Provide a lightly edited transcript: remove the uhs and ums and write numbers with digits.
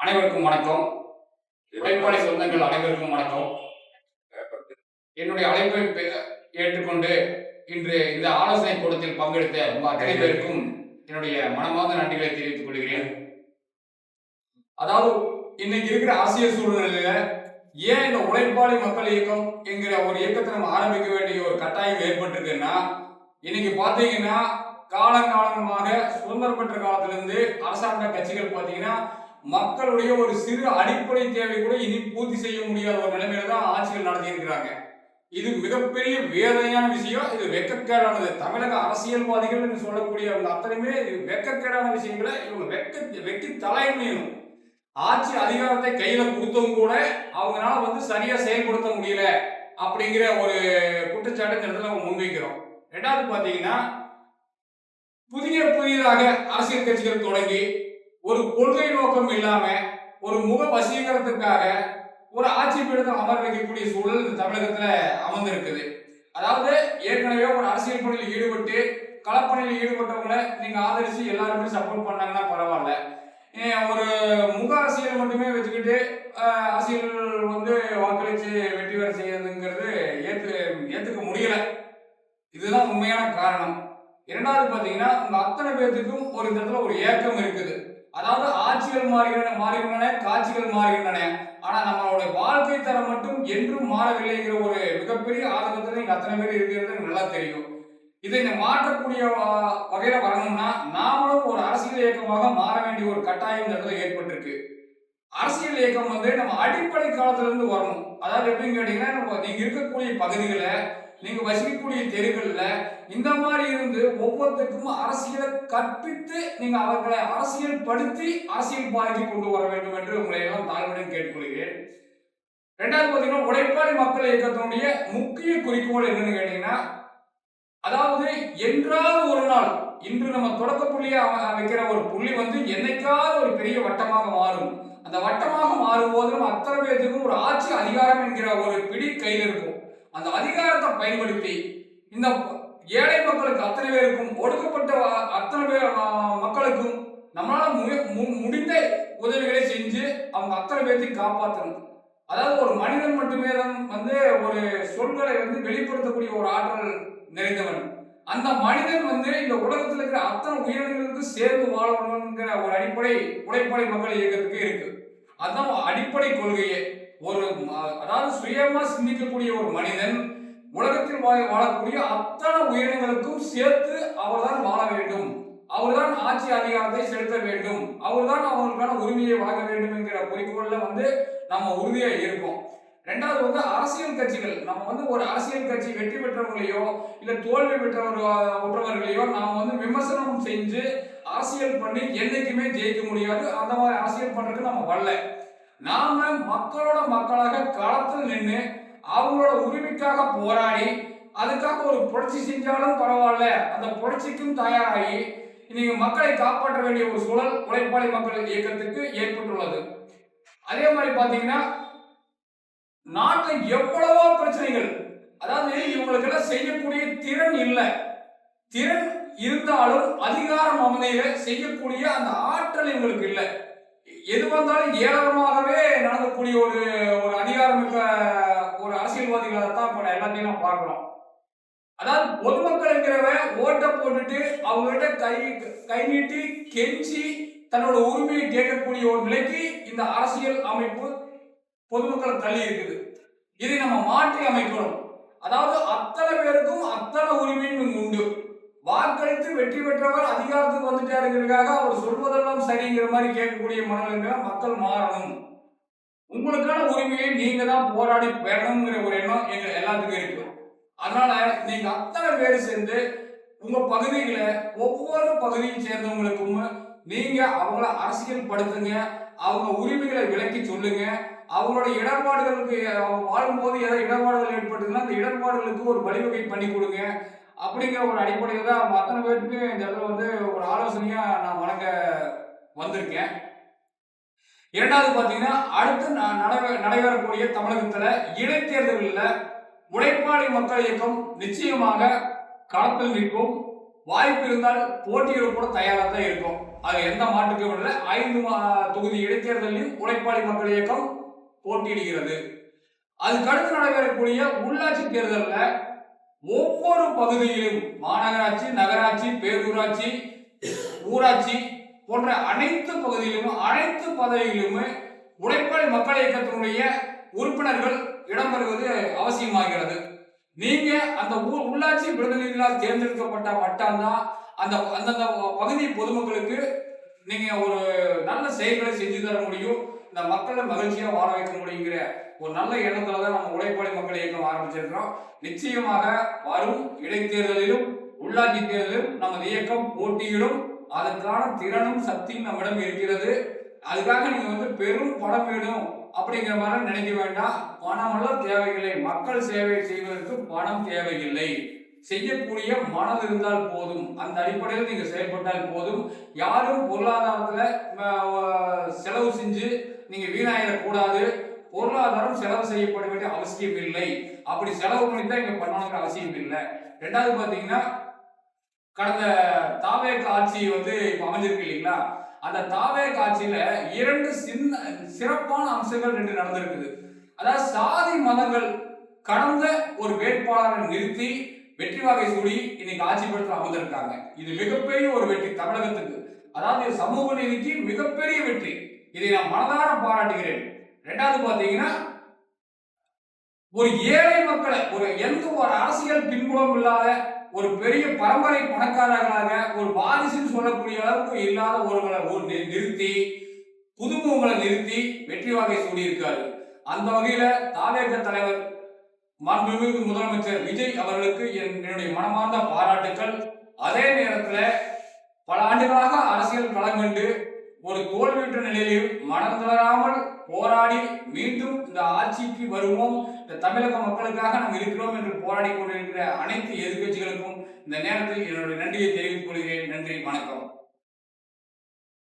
அனைவருக்கும் வணக்கம். உழைப்பாளி சொந்தங்கள் அனைவருக்கும் வணக்கம். என்னுடைய அழைப்பை ஏற்றுக்கொண்டு இன்று இந்த ஆலோசனை கூட்டத்தில் பங்கெடுத்த உங்கள் அத்தனை பேருக்கும் என்னுடைய மனமார்ந்த நன்றிகளை தெரிவித்துக் கொள்கிறேன். அதாவது இன்னைக்கு இருக்கிற அரசியல் சூழ்நிலையில ஏன் இந்த உழைப்பாளி மக்கள் இயக்கம் என்கிற ஒரு இயக்கத்தை நம்ம ஆரம்பிக்க வேண்டிய ஒரு கட்டாயம் ஏற்பட்டிருக்குன்னா, இன்னைக்கு பாத்தீங்கன்னா காலங்காலமாக சுதந்திரம் பெற்ற காலத்திலிருந்து அரசாங்க கட்சிகள் பாத்தீங்கன்னா மக்களுடைய ஒரு சிறு அடிப்படை தேவை கூட இனி பூர்த்தி செய்ய முடியாத ஒரு நிலைமையில தான் ஆட்சிகள் நடத்தி இருக்கிறாங்க. இது மிகப்பெரிய வேதனையான விஷயம். இது வெக்கக்கேடானது. தமிழக அரசியல்வாதிகள் என்று சொல்லக்கூடிய அவங்க அத்தனையுமே வெக்கக்கேடான விஷயங்களை இவங்க வெட்டி தலைமையும் ஆட்சி அதிகாரத்தை கையில கொடுத்தவங்க கூட அவங்களால சரியா செயல்படுத்த முடியல அப்படிங்கிற ஒரு குற்றச்சாட்டு இந்த இடத்துல அவங்க முன்வைக்கிறோம். ரெண்டாவது பாத்தீங்கன்னா புதியதாக அரசியல் கட்சிகள் தொடங்கி ஒரு கொள்கை நோக்கம் இல்லாம ஒரு முக வசீகரத்துக்காக ஒரு ஆட்சி பீடத்தில் அமர வைக்கக்கூடிய சூழல் இந்த தமிழகத்துல அமர்ந்திருக்குது. அதாவது ஏற்கனவே ஒரு அரசியல் பணியில் ஈடுபட்டு களப்பணியில் ஈடுபட்டவங்களை நீங்க ஆதரிச்சு எல்லாருமே சப்போர்ட் பண்ணாங்கன்னா பரவாயில்ல. ஒரு முக அரசியல் மட்டுமே வச்சுக்கிட்டு அரசியல் வாக்களிச்சு வெற்றி பெற செய்யறதுங்கிறது ஏத்துக்க முடியல. இதுதான் உண்மையான காரணம். இரண்டாவது பாத்தீங்கன்னா உங்க அத்தனை பேர்த்துக்கும் ஒரு இடத்துல ஒரு ஏக்கம் இருக்குது. அதாவது ஆட்சிகள் மாறுகின்றன, காட்சிகள் மாறுகின்றன. ஆனா நம்மளுடைய வாழ்க்கை தரம் மட்டும் என்றும் மாறவில்லைங்கிற ஒரு மிகப்பெரிய ஆதங்கத்துல நீங்க அத்தனை பேர் இருக்கிறது நல்லா தெரியும். இதை மாற்றக்கூடிய வகையில வரணும்னா நாமளும் ஒரு அரசியல் இயக்கமாக மாற வேண்டிய ஒரு கட்டாயம் இந்த இடத்துல ஏற்பட்டிருக்கு. அரசியல் இயக்கம் நம்ம அடிப்படை காலத்துல இருந்து வரணும். அதாவது எப்படின்னு கேட்டீங்கன்னா நீங்க இருக்கக்கூடிய பகுதிகளை நீங்க வசிக்கக்கூடிய தெருக்கள்ல இந்த மாதிரி இருந்து ஒவ்வொருத்தருக்கும் அரசியலை கற்பித்து நீங்க அவர்களை அரசியல் படுத்தி அரசியல் பாதைக்கு கொண்டு வர வேண்டும் என்று உங்களை எல்லாம் தாழ்வுடன் கேட்டுக்கொள்கிறேன். ரெண்டாவது பாத்தீங்கன்னா உழைப்பாளி மக்கள் இயக்கத்தினுடைய முக்கிய குறிக்கோள் என்னன்னு கேட்டீங்கன்னா, அதாவது என்றாவது ஒரு நாள் இன்று நம்ம தொடக்க புள்ளியா வைக்கிற ஒரு புள்ளி என்னைக்காவது ஒரு பெரிய வட்டமாக மாறும். அந்த வட்டமாக மாறும்போது நம்ம அத்தனை பேருக்கும் ஒரு ஆட்சி அதிகாரம் என்கிற ஒரு பிடி கையில் இருக்கும். அந்த அதிகாரத்தை பயன்படுத்தி இந்த ஏழை மக்களுக்கு அத்தனை பேருக்கும் ஒடுக்கப்பட்ட அத்தனை பேர் மக்களுக்கும் நம்மளால முடிந்த உதவிகளை செஞ்சு அவங்க அத்தனை பேர்த்தையும் காப்பாற்றணும். அதாவது ஒரு மனிதன் மட்டுமே தான் ஒரு சொல்களை வெளிப்படுத்தக்கூடிய ஒரு ஆற்றல் நிறைந்தவன். அந்த மனிதன் இந்த உலகத்தில் இருக்கிற அத்தனை உயிரினங்களுக்கு சேர்ந்து வாழணுங்கிற ஒரு அடிப்படை உழைப்பாளி மக்கள் இயக்கத்துக்கு இருக்கு. அதுதான் அடிப்படை கொள்கையே. அதாவது சுயமா சிந்திக்கக்கூடிய ஒரு மனிதன் உலகத்தில் வாழக்கூடிய அத்தனை உயிரினங்களுக்கும் சேர்த்து அவர்தான் வாழ வேண்டும், அவர்தான் ஆட்சி அதிகாரத்தை செலுத்த வேண்டும், அவர்தான் அவங்களுக்கான உரிமையை வழங்க வேண்டும் என்கிற குறிக்கோள்ல நம்ம உறுதியா இருக்கோம். ரெண்டாவது அரசியல் கட்சிகள் நம்ம ஒரு அரசியல் கட்சி வெற்றி பெற்றவர்களையோ இல்ல தோல்வி பெற்றவர்களையோ நாம விமர்சனம் செஞ்சு அரசியல் பண்ணி என்னைக்குமே ஜெயிக்க முடியாது. அந்த மாதிரி அரசியல் பண்றதுக்கு நம்ம வரல. நாம மக்களோட மக்களாக களத்தில் நின்று அவங்களோட உரிமைக்காக போராடி அதுக்காக ஒரு புரட்சி செஞ்சாலும் பரவாயில்ல, அந்த புரட்சிக்கும் தயாராகி நீங்க மக்களை காப்பாற்ற வேண்டிய ஒரு சூழல் உழைப்பாளி மக்கள் இயக்கத்துக்கு ஏற்பட்டுள்ளது. அதே மாதிரி பாத்தீங்கன்னா நாட்டில் எவ்வளவோ பிரச்சனைகள், அதாவது இவங்களுக்கு எல்லாம் செய்யக்கூடிய திறன் இல்லை. திறன் இருந்தாலும் அதிகாரம் அமைதியில செய்யக்கூடிய அந்த ஆற்றல் இவங்களுக்கு இல்லை. எது வந்தாலும் ஏளனமாகவே நடக்கக்கூடிய ஒரு அதிகாரமிக்க ஒரு அரசியல்வாதிகளை தான் இப்ப எல்லாத்தையும் நம்ம பார்க்கிறோம். அதாவது பொதுமக்கள் இருக்கிறவன் ஓட்டை போட்டுட்டு அவங்ககிட்ட கை நீட்டி கெஞ்சி தன்னோட உரிமையை கேட்கக்கூடிய ஒரு நிலைக்கு இந்த அரசியல் அமைப்பு பொதுமக்களை தள்ளி இருக்குது. இதை நம்ம மாற்றி அமைக்கணும். அதாவது அத்தனை பேருக்கும் அத்தனை உரிமையும் உண்டு. வாக்களித்து வெற்றி பெற்றவர் அதிகாரத்துக்கு வந்துட்டாருங்கிறதுக்காக அவர் சொல்வதெல்லாம் சரிங்கிற மாதிரி கேட்கக்கூடிய மனநிலை மக்கள் மாறணும். உங்களுக்கான உரிமையை நீங்க தான் போராடி பெறணுங்கிற ஒரு எண்ணம் எங்க எல்லாத்துக்கும் இருக்கு. அதனால நீங்க அத்தனை பேர் சேர்ந்து உங்க பகுதிகளை ஒவ்வொரு பகுதியும் சேர்ந்தவங்களுக்கும் நீங்க அவங்கள அரசியல் படுத்துங்க, அவங்க உரிமைகளை விளக்கி சொல்லுங்க. அவங்களோட இடர்பாடுகளுக்கு அவங்க வாழும்போது ஏதாவது இடர்பாடுகள் ஏற்பட்டுதுன்னா அந்த இடர்பாடுகளுக்கு ஒரு வழிவகை பண்ணி கொடுங்க. அப்படிங்கிற ஒரு அடிப்படையில் தான் அவங்க அத்தனை பேருக்கு இந்த இடத்துல ஒரு ஆலோசனையா நான் வழங்க வந்திருக்கேன். இரண்டாவது பாத்தீங்கன்னா அடுத்து நடைபெறக்கூடிய தமிழகத்துல இடைத்தேர்தல்களில் உழைப்பாளி மக்கள் இயக்கம் நிச்சயமாக களத்தில் நிற்கும். வாய்ப்பு இருந்தால் போட்டியிட கூட தயாராக தான் இருக்கும். அது எந்த மாற்றுக்கும் இல்லை. 5 தொகுதி இடைத்தேர்தலையும் உழைப்பாளி மக்கள் இயக்கம் போட்டியிடுகிறது. அதுக்கு அடுத்து நடைபெறக்கூடிய உள்ளாட்சி தேர்தலில் ஒவ்வொரு பகுதியிலும் மாநகராட்சி, நகராட்சி, பேரூராட்சி, ஊராட்சி போன்ற அனைத்து பகுதியிலும் அனைத்து பதவிகளிலுமே உழைப்பாளி மக்கள் இயக்கத்தினுடைய உறுப்பினர்கள் இடம்பெறுவது அவசியமாகிறது. நீங்க அந்த உள்ளாட்சி பிரதிநிதிகளால் தேர்ந்தெடுக்கப்பட்ட மட்டும்தான் அந்த அந்தந்த பகுதி பொதுமக்களுக்கு நீங்க ஒரு நல்ல செயல்களை செஞ்சு தர முடியும், இந்த மக்களை மகிழ்ச்சியா வாழ வைக்க முடியுங்கிற ஒரு நல்ல எண்ணத்துலதான் நம்ம உழைப்பாளி மக்கள் இயக்கம் ஆரம்பிச்சிருக்கிறோம். நிச்சயமாக வரும் இடைத்தேர்தலிலும் உள்ளாட்சி தேர்தலிலும் நமது இயக்கம் போட்டியிடும். அதற்கான திறனும் சக்தியும் நம்மிடம் இருக்கிறது. அதுக்காக நீங்க பெரும் பணம் வேணும் அப்படிங்கிற மாதிரி நினைக்க வேண்டாம். பணமெல்லாம் தேவையில்லை. மக்கள் சேவை செய்வதற்கு பணம் தேவையில்லை. செய்யக்கூடிய மனம் இருந்தால் போதும். அந்த அடிப்படையில் நீங்க செயல்பட்டால் போதும். யாரும் பொருளாதாரத்துல செலவு செஞ்சு நீங்க வீணாயிடக்கூடாது. பொருளாதாரம் செலவு செய்யப்பட வேண்டிய அவசியம் இல்லை. அப்படி செலவு பண்ணித்தான் இங்க பண்ணணுங்கிற அவசியம் இல்லை. ரெண்டாவது பாத்தீங்கன்னா, கடந்த தாவேக ஆட்சி இப்ப அமைஞ்சிருக்கு இல்லைங்களா, அந்த தாவேக ஆட்சியில 2 சிறப்பான அம்சங்கள் 2 நடந்திருக்குது. அதாவது சாதி மதங்கள் கடந்த ஒரு வேட்பாளரை நிறுத்தி வெற்றி வாகை சூடி இன்னைக்கு ஆட்சி படுத்த அமர்ந்திருக்காங்க. இது மிகப்பெரிய ஒரு வெற்றி தமிழகத்துக்கு. அதாவது சமூக நீதிக்கு மிகப்பெரிய வெற்றி. இதை நான் மனதார பாராட்டுகிறேன். ரெண்டாவது பாத்தீங்கன்னா, ஒரு ஏழை மக்களை எந்த ஒரு அரசியல் பின்புலம் இல்லாத ஒரு பெரிய பரம்பரை பணக்காரர்களாக ஒரு வாரிசுன்னு சொல்லக்கூடிய அளவுக்கு இல்லாத ஒருவங்களை நிறுத்தி புதுமுகங்களை நிறுத்தி வெற்றி வாகை சூடி இருக்காரு. அந்த வகையில தாவேக தலைவர் மாண்புமிகு முதலமைச்சர் விஜய் அவர்களுக்கு என்னுடைய மனமார்ந்த பாராட்டுக்கள். அதே நேரத்தில் பல ஆண்டுகளாக அரசியல் களம் கண்டு ஒரு தோல்வியுற்ற நிலையில் மனம் தளராமல் போராடி மீண்டும் இந்த ஆட்சிக்கு வருவோம், இந்த தமிழக மக்களுக்காக நாம் இருக்கிறோம் என்று போராடி கொண்டிருக்கிற அனைத்து எதிர்கட்சிகளுக்கும் இந்த நேரத்தில் என்னுடைய நன்றியை தெரிவித்துக் கொள்கிறேன். நன்றி, வணக்கம்.